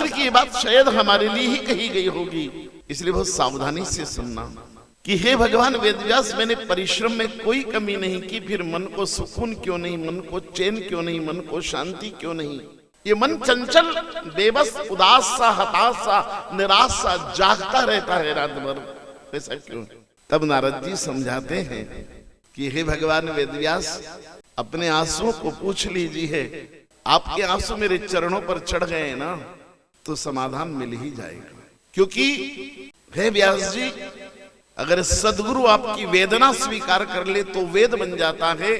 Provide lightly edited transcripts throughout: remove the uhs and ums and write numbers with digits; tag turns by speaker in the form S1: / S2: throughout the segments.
S1: शास्त्र की ये बात शायद हमारे लिए ही कही गई होगी, इसलिए बहुत सावधानी से सुनना कि हे भगवान वेदव्यास, मैंने परिश्रम में कोई कमी नहीं की, फिर मन को सुकून क्यों नहीं, मन को चैन क्यों नहीं, मन को शांति क्यों नहीं? ये मन चंचल, बेबस, उदास सा, हताश सा, निराश सा जागता रहता है रात भर, ऐसा क्यों? तब नारद जी समझाते हैं कि हे भगवान वेदव्यास, अपने आंसुओं को पूछ लीजिए, आपके आंसू मेरे चरणों पर चढ़ गए ना तो समाधान मिल ही जाएगा। क्योंकि हे व्यास जी, अगर सदगुरु आपकी वेदना स्वीकार कर ले तो वेद बन जाता है,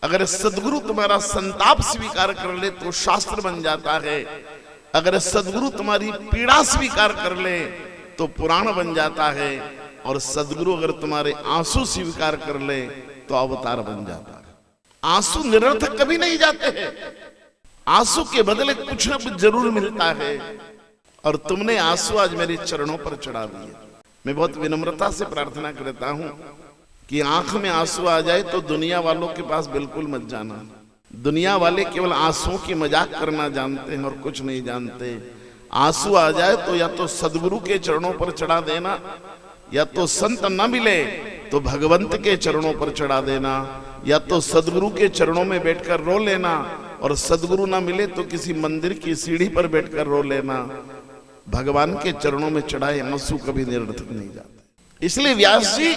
S1: अगर सदगुरु तुम्हारा संताप स्वीकार कर ले तो शास्त्र बन जाता है, अगर सदगुरु तुम्हारी पीड़ा स्वीकार कर ले तो पुराण बन जाता है, और सदगुरु अगर तुम्हारे आंसू स्वीकार कर ले तो अवतार बन जाता है। आंसू निरर्थक कभी नहीं जाते हैं, आंसू के बदले कुछ न कुछ जरूर मिलता है, और तुमने आंसू आज मेरे चरणों पर चढ़ा दिए। मैं बहुत विनम्रता से प्रार्थना करता हूं कि आंख में आंसू आ जाए तो दुनिया वालों के पास बिल्कुल मत जाना। दुनिया वाले केवल आंसुओं की मजाक करना जानते हैं और कुछ नहीं जानते। आंसू आ जाए तो या तो सदगुरु के चरणों पर चढ़ा देना, या तो संत न मिले तो भगवंत के चरणों पर चढ़ा देना, या तो सदगुरु के चरणों में बैठकर रो लेना, और सदगुरु ना मिले तो किसी मंदिर की सीढ़ी पर बैठकर रो लेना। भगवान के चरणों में चढ़ाए आंसू कभी निरर्थक नहीं जाते। इसलिए व्यास जी,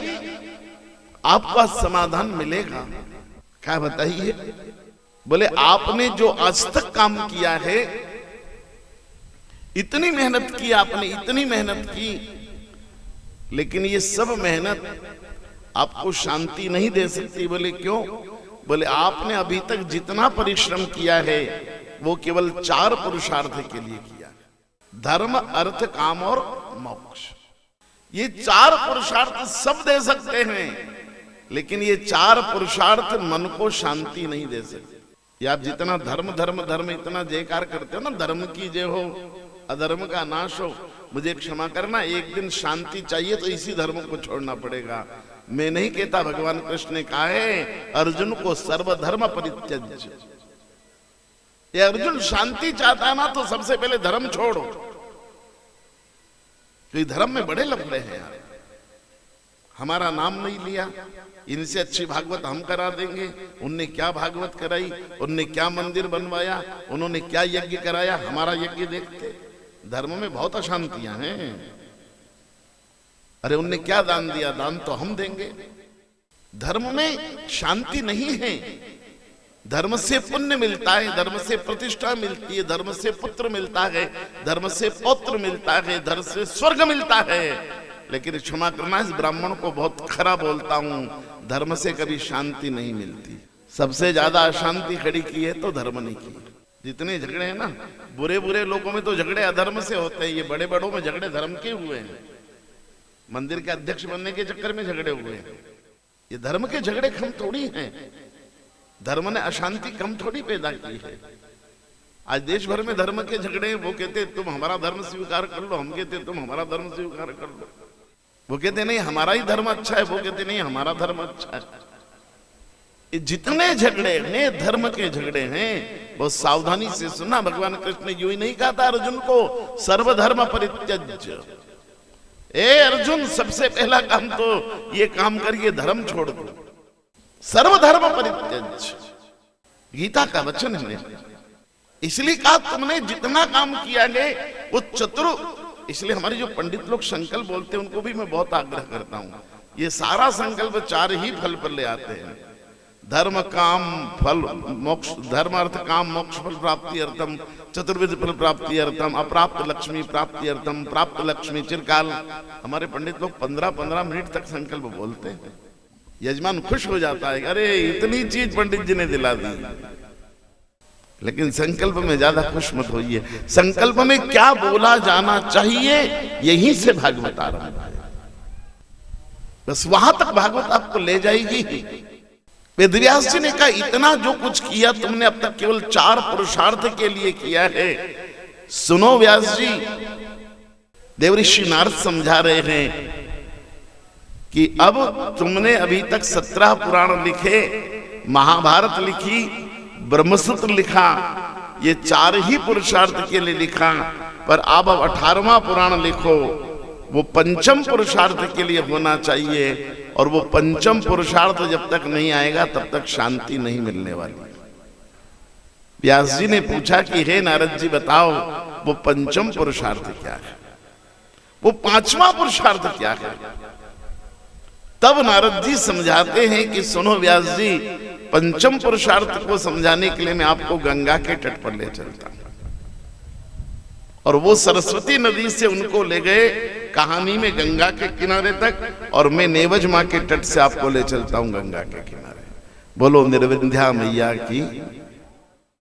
S1: आपका समाधान मिलेगा। क्या बताइए? बोले आपने जो आज तक काम किया है, इतनी मेहनत की आपने, इतनी मेहनत की, लेकिन ये सब मेहनत आपको शांति नहीं दे सकती। बोले क्यों? बोले आपने अभी तक जितना परिश्रम किया है वो केवल 4 पुरुषार्थ के लिए किया है, धर्म, अर्थ, काम और मोक्ष। ये 4 पुरुषार्थ सब दे सकते हैं, लेकिन ये 4 पुरुषार्थ मन को शांति नहीं दे सकते। ये आप जितना धर्म धर्म धर्म इतना जयकार करते हो ना, धर्म की जय हो, अधर्म का नाश हो, मुझे क्षमा करना, एक दिन शांति चाहिए तो इसी धर्म को छोड़ना पड़ेगा। मैं नहीं कहता, भगवान कृष्ण ने कहा है अर्जुन को सर्वधर्म परित्यज्य। ये अर्जुन शांति चाहता है ना तो सबसे पहले धर्म छोड़ो। तो धर्म में बड़े लफड़े हैं यार, हमारा नाम नहीं लिया, इनसे अच्छी भागवत हम करा देंगे। उनने क्या भागवत कराई, उनने क्या मंदिर बनवाया, उन्होंने क्या यज्ञ कराया, हमारा यज्ञ देखते। धर्म में बहुत अशांतियां हैं। अरे उनने क्या दान दिया, दान तो हम देंगे। धर्म में शांति नहीं है। धर्म से पुण्य मिलता है, धर्म से प्रतिष्ठा मिलती है, धर्म से पुत्र मिलता है, धर्म से पौत्र मिलता है, धर्म से स्वर्ग मिलता है। लेकिन क्षमा करना, इस ब्राह्मण को बहुत खरा बोलता हूं, धर्म से कभी शांति नहीं मिलती। सबसे ज्यादा अशांति खड़ी की है तो धर्म ने की। जितने झगड़े हैं ना, बुरे बुरे लोगों में तो झगड़े अधर्म से होते हैं, ये बड़े बड़ों में झगड़े धर्म के हुए हैं। मंदिर के अध्यक्ष बनने के चक्कर में झगड़े हुए हैं। ये धर्म के झगड़े कम थोड़ी हैं, धर्म ने अशांति कम थोड़ी पैदा की है। आज देश भर में धर्म के झगड़े, वो कहते तुम हमारा धर्म स्वीकार कर लो, हम कहते तुम हमारा धर्म स्वीकार कर लो। वो कहते नहीं हमारा ही धर्म अच्छा है, वो कहते नहीं हमारा धर्म अच्छा है। ये जितने झगड़े हैं धर्म के झगड़े हैं। बहुत सावधानी से सुनना, भगवान कृष्ण ने यूं ही नहीं कहा था अर्जुन को सर्वधर्म परित्यज्य। ए अर्जुन, सबसे पहला काम तो ये काम करिए, धर्म छोड़ दो, सर्वधर्म परित्यज्य। गीता का वचन है। इसलिए कहा तुमने जितना काम किया है वो चतुर। इसलिए हमारे जो पंडित लोग संकल्प बोलते हैं उनको भी मैं बहुत आग्रह करता हूं, ये सारा संकल्प 4 ही फल पर ले आते हैं। धर्म काम फल मोक्ष, धर्म अर्थ काम मोक्ष फल प्राप्ति अर्थम, चतुर्विध फल प्राप्ति अर्थम, अप्राप्त लक्ष्मी प्राप्ति अर्थम, प्राप्त लक्ष्मी चिरकाल। हमारे पंडित लोग 15-15 मिनट तक संकल्प बोलते हैं। यजमान खुश हो जाता है, अरे इतनी चीज पंडित जी ने दिला दी। लेकिन संकल्प में ज्यादा खुश मत होइए। संकल्प में क्या बोला जाना चाहिए यहीं से भागवत आरंभ है, बस वहां तक भागवत आपको ले जाएगी। वेदव्यास जी ने कहा इतना जो कुछ किया तुमने अब तक केवल 4 पुरुषार्थ के लिए किया है। सुनो व्यास जी, देवऋषि नारद समझा रहे हैं कि अब तुमने अभी तक 17 पुराण लिखे, महाभारत लिखी, ब्रह्मसूत्र लिखा, ये 4 ही पुरुषार्थ के लिए लिखा, पर अब 18वां पुराण लिखो, वो पंचम पुरुषार्थ के लिए होना चाहिए। और वो पंचम पुरुषार्थ जब तक नहीं आएगा तब तक शांति नहीं मिलने वाली। व्यास जी ने पूछा कि हे नारद जी बताओ वो पंचम पुरुषार्थ क्या है, वो 5वां पुरुषार्थ क्या है। तब नारद जी समझाते हैं कि सुनो व्यास जी, पंचम पुरुषार्थ को समझाने के लिए मैं आपको गंगा के तट पर ले चलता हूं। और वो सरस्वती नदी से उनको ले गए कहानी में गंगा के किनारे तक, और मैं नेवज मां के तट से आपको ले चलता हूं गंगा के किनारे। बोलो निर्विंध्या मैया की